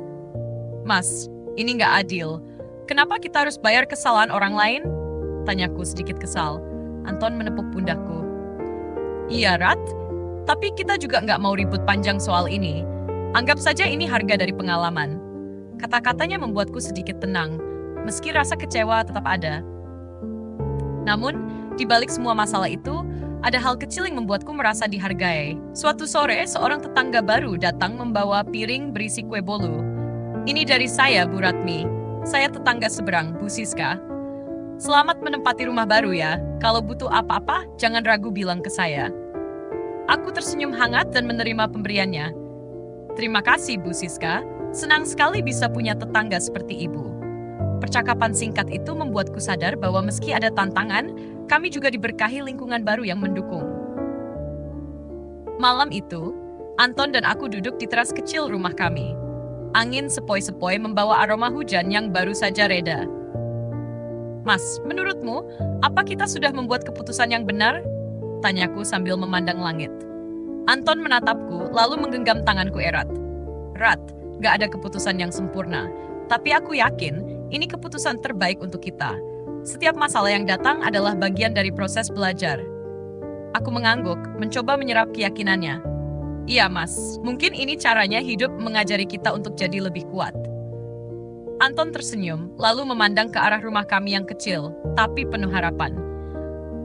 Speaker 1: Mas, ini nggak adil. Kenapa kita harus bayar kesalahan orang lain? Tanyaku sedikit kesal. Anton menepuk pundakku. Iya, Rat. Tapi kita juga nggak mau ribut panjang soal ini. Anggap saja ini harga dari pengalaman. Kata-katanya membuatku sedikit tenang, meski rasa kecewa tetap ada. Namun, di balik semua masalah itu, ada hal kecil yang membuatku merasa dihargai. Suatu sore, seorang tetangga baru datang membawa piring berisi kue bolu. Ini dari saya, Bu Ratmi. Saya tetangga seberang, Bu Siska. Selamat menempati rumah baru ya. Kalau butuh apa-apa, jangan ragu bilang ke saya. Aku tersenyum hangat dan menerima pemberiannya. Terima kasih, Bu Siska. Senang sekali bisa punya tetangga seperti ibu. Percakapan singkat itu membuatku sadar bahwa meski ada tantangan, kami juga diberkahi lingkungan baru yang mendukung. Malam itu, Anton dan aku duduk di teras kecil rumah kami. Angin sepoi-sepoi membawa aroma hujan yang baru saja reda. Mas, menurutmu, apa kita sudah membuat keputusan yang benar? Tanyaku sambil memandang langit. Anton menatapku, lalu menggenggam tanganku erat. Rat, gak ada keputusan yang sempurna. Tapi aku yakin, ini keputusan terbaik untuk kita. Setiap masalah yang datang adalah bagian dari proses belajar. Aku mengangguk, mencoba menyerap keyakinannya. Iya, Mas. Mungkin ini caranya hidup mengajari kita untuk jadi lebih kuat. Anton tersenyum, lalu memandang ke arah rumah kami yang kecil, tapi penuh harapan.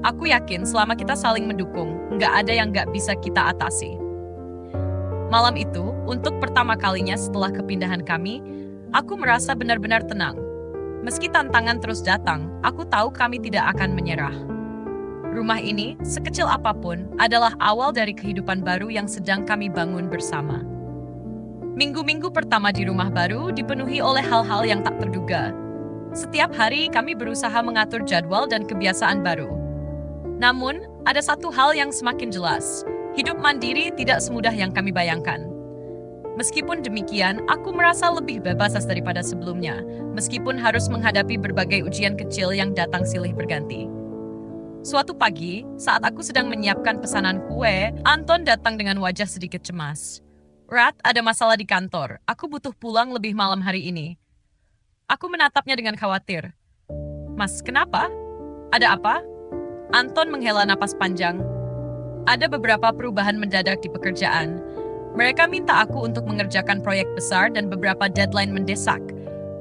Speaker 1: Aku yakin selama kita saling mendukung, nggak ada yang nggak bisa kita atasi. Malam itu, untuk pertama kalinya setelah kepindahan kami, aku merasa benar-benar tenang. Meski tantangan terus datang, aku tahu kami tidak akan menyerah. Rumah ini, sekecil apapun, adalah awal dari kehidupan baru yang sedang kami bangun bersama. Minggu-minggu pertama di rumah baru dipenuhi oleh hal-hal yang tak terduga. Setiap hari kami berusaha mengatur jadwal dan kebiasaan baru. Namun, ada satu hal yang semakin jelas. Hidup mandiri tidak semudah yang kami bayangkan. Meskipun demikian, aku merasa lebih bebas daripada sebelumnya, meskipun harus menghadapi berbagai ujian kecil yang datang silih berganti. Suatu pagi, saat aku sedang menyiapkan pesanan kue, Anton datang dengan wajah sedikit cemas. Rat, ada masalah di kantor. Aku butuh pulang lebih malam hari ini. Aku menatapnya dengan khawatir. Mas, kenapa? Ada apa? Anton menghela napas panjang. Ada beberapa perubahan mendadak di pekerjaan. Mereka minta aku untuk mengerjakan proyek besar dan beberapa deadline mendesak.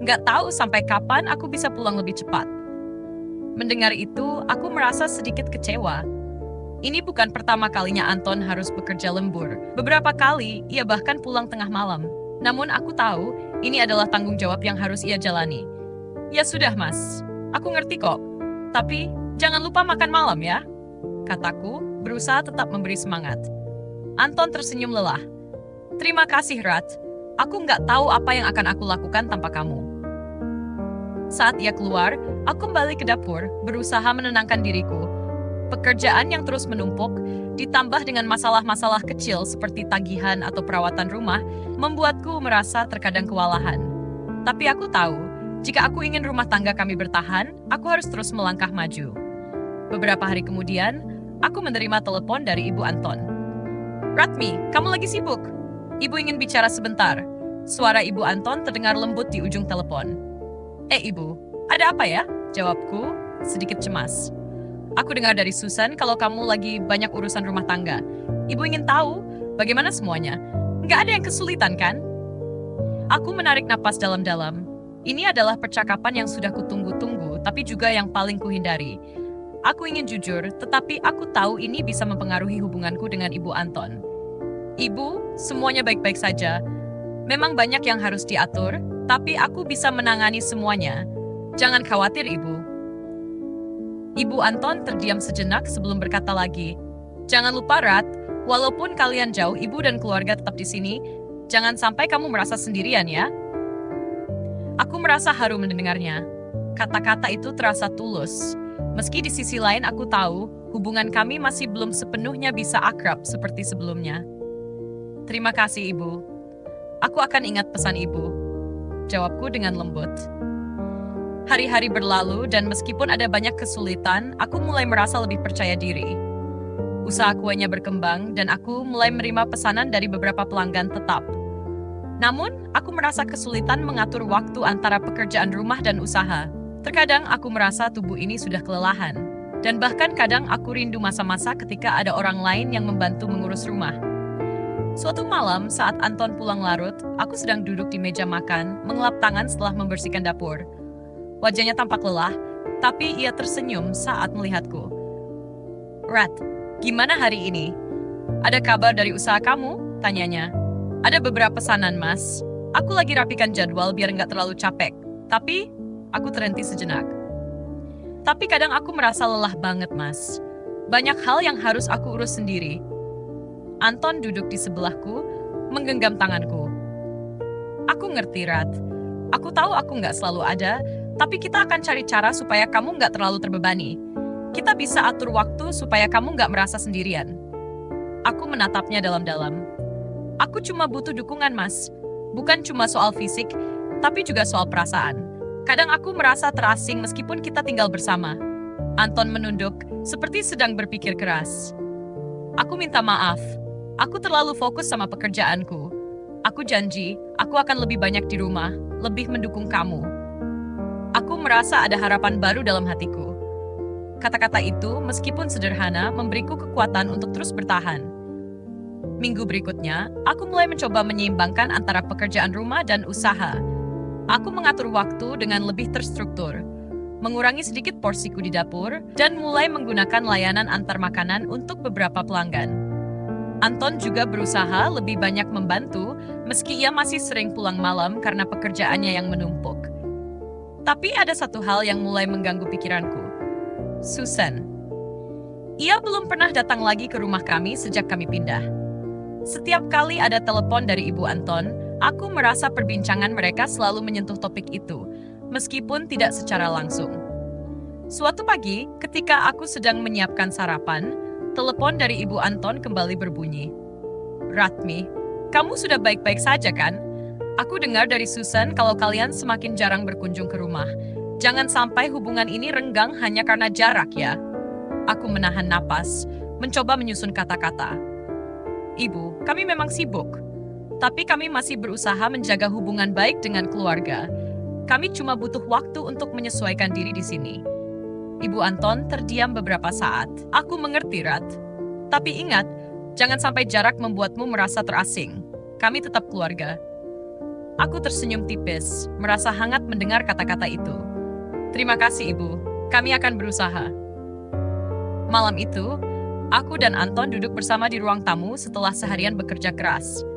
Speaker 1: Nggak tahu sampai kapan aku bisa pulang lebih cepat. Mendengar itu, aku merasa sedikit kecewa. Ini bukan pertama kalinya Anton harus bekerja lembur. Beberapa kali, ia bahkan pulang tengah malam. Namun aku tahu, ini adalah tanggung jawab yang harus ia jalani. Ya sudah, Mas. Aku ngerti kok. Tapi, jangan lupa makan malam ya. Kataku, berusaha tetap memberi semangat. Anton tersenyum lelah. Terima kasih, Rat. Aku nggak tahu apa yang akan aku lakukan tanpa kamu. Saat ia keluar, aku kembali ke dapur, berusaha menenangkan diriku. Pekerjaan yang terus menumpuk, ditambah dengan masalah-masalah kecil seperti tagihan atau perawatan rumah, membuatku merasa terkadang kewalahan. Tapi aku tahu, jika aku ingin rumah tangga kami bertahan, aku harus terus melangkah maju. Beberapa hari kemudian, aku menerima telepon dari Ibu Anton. Ratmi, kamu lagi sibuk? Ibu ingin bicara sebentar. Suara Ibu Anton terdengar lembut di ujung telepon. Ibu, ada apa ya? Jawabku, sedikit cemas. Aku dengar dari Susan kalau kamu lagi banyak urusan rumah tangga. Ibu ingin tahu bagaimana semuanya. Nggak ada yang kesulitan, kan? Aku menarik napas dalam-dalam. Ini adalah percakapan yang sudah kutunggu-tunggu, tapi juga yang paling kuhindari. Aku ingin jujur, tetapi aku tahu ini bisa mempengaruhi hubunganku dengan Ibu Anton. Ibu, semuanya baik-baik saja. Memang banyak yang harus diatur, tapi aku bisa menangani semuanya. Jangan khawatir, Ibu. Ibu Anton terdiam sejenak sebelum berkata lagi. Jangan lupa, Rat, walaupun kalian jauh, ibu dan keluarga tetap di sini. Jangan sampai kamu merasa sendirian ya. Aku merasa haru mendengarnya. Kata-kata itu terasa tulus. Meski di sisi lain aku tahu, hubungan kami masih belum sepenuhnya bisa akrab seperti sebelumnya. Terima kasih, Ibu. Aku akan ingat pesan Ibu. Jawabku dengan lembut. Hari-hari berlalu dan meskipun ada banyak kesulitan, aku mulai merasa lebih percaya diri. Usaha kuenya berkembang dan aku mulai menerima pesanan dari beberapa pelanggan tetap. Namun, aku merasa kesulitan mengatur waktu antara pekerjaan rumah dan usaha. Terkadang aku merasa tubuh ini sudah kelelahan. Dan bahkan kadang aku rindu masa-masa ketika ada orang lain yang membantu mengurus rumah. Suatu malam saat Anton pulang larut, aku sedang duduk di meja makan, mengelap tangan setelah membersihkan dapur. Wajahnya tampak lelah, tapi ia tersenyum saat melihatku. Rat, gimana hari ini? Ada kabar dari usaha kamu? Tanyanya. Ada beberapa pesanan, Mas. Aku lagi rapikan jadwal biar nggak terlalu capek. Tapi, aku terhenti sejenak. Tapi kadang aku merasa lelah banget, Mas. Banyak hal yang harus aku urus sendiri. Anton duduk di sebelahku, menggenggam tanganku. Aku ngerti, Rat. Aku tahu aku nggak selalu ada, tapi kita akan cari cara supaya kamu nggak terlalu terbebani. Kita bisa atur waktu supaya kamu nggak merasa sendirian. Aku menatapnya dalam-dalam. Aku cuma butuh dukungan, Mas. Bukan cuma soal fisik, tapi juga soal perasaan. Kadang aku merasa terasing meskipun kita tinggal bersama. Anton menunduk, seperti sedang berpikir keras. Aku minta maaf. Aku terlalu fokus sama pekerjaanku. Aku janji, aku akan lebih banyak di rumah, lebih mendukung kamu. Aku merasa ada harapan baru dalam hatiku. Kata-kata itu, meskipun sederhana, memberiku kekuatan untuk terus bertahan. Minggu berikutnya, aku mulai mencoba menyeimbangkan antara pekerjaan rumah dan usaha. Aku mengatur waktu dengan lebih terstruktur, mengurangi sedikit porsiku di dapur, dan mulai menggunakan layanan antar makanan untuk beberapa pelanggan. Anton juga berusaha lebih banyak membantu, meski ia masih sering pulang malam karena pekerjaannya yang menumpuk. Tapi ada satu hal yang mulai mengganggu pikiranku. Susan. Ia belum pernah datang lagi ke rumah kami sejak kami pindah. Setiap kali ada telepon dari Ibu Anton, aku merasa perbincangan mereka selalu menyentuh topik itu, meskipun tidak secara langsung. Suatu pagi, ketika aku sedang menyiapkan sarapan, telepon dari Ibu Anton kembali berbunyi. Ratmi, kamu sudah baik-baik saja kan? Aku dengar dari Susan kalau kalian semakin jarang berkunjung ke rumah. Jangan sampai hubungan ini renggang hanya karena jarak ya. Aku menahan napas, mencoba menyusun kata-kata. Ibu, kami memang sibuk. Tapi kami masih berusaha menjaga hubungan baik dengan keluarga. Kami cuma butuh waktu untuk menyesuaikan diri di sini. Ibu Anton terdiam beberapa saat. Aku mengerti, Rat. Tapi ingat, jangan sampai jarak membuatmu merasa terasing. Kami tetap keluarga. Aku tersenyum tipis, merasa hangat mendengar kata-kata itu. Terima kasih, Ibu. Kami akan berusaha. Malam itu, aku dan Anton duduk bersama di ruang tamu setelah seharian bekerja keras.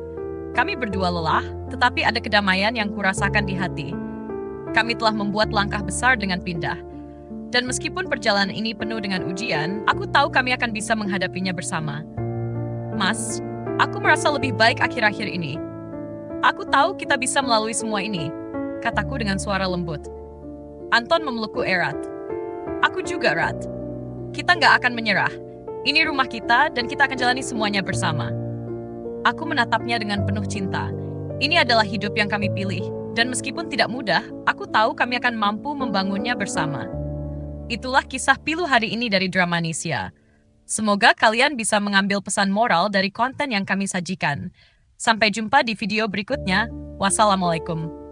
Speaker 1: Kami berdua lelah, tetapi ada kedamaian yang kurasakan di hati. Kami telah membuat langkah besar dengan pindah. Dan meskipun perjalanan ini penuh dengan ujian, aku tahu kami akan bisa menghadapinya bersama. Mas, aku merasa lebih baik akhir-akhir ini. Aku tahu kita bisa melalui semua ini, kataku dengan suara lembut. Anton memelukku erat. Aku juga, Rat. Kita nggak akan menyerah. Ini rumah kita dan kita akan jalani semuanya bersama. Aku menatapnya dengan penuh cinta. Ini adalah hidup yang kami pilih, dan meskipun tidak mudah, aku tahu kami akan mampu membangunnya bersama. Itulah kisah pilu hari ini dari Dramanesia. Semoga kalian bisa mengambil pesan moral dari konten yang kami sajikan. Sampai jumpa di video berikutnya. Wassalamualaikum.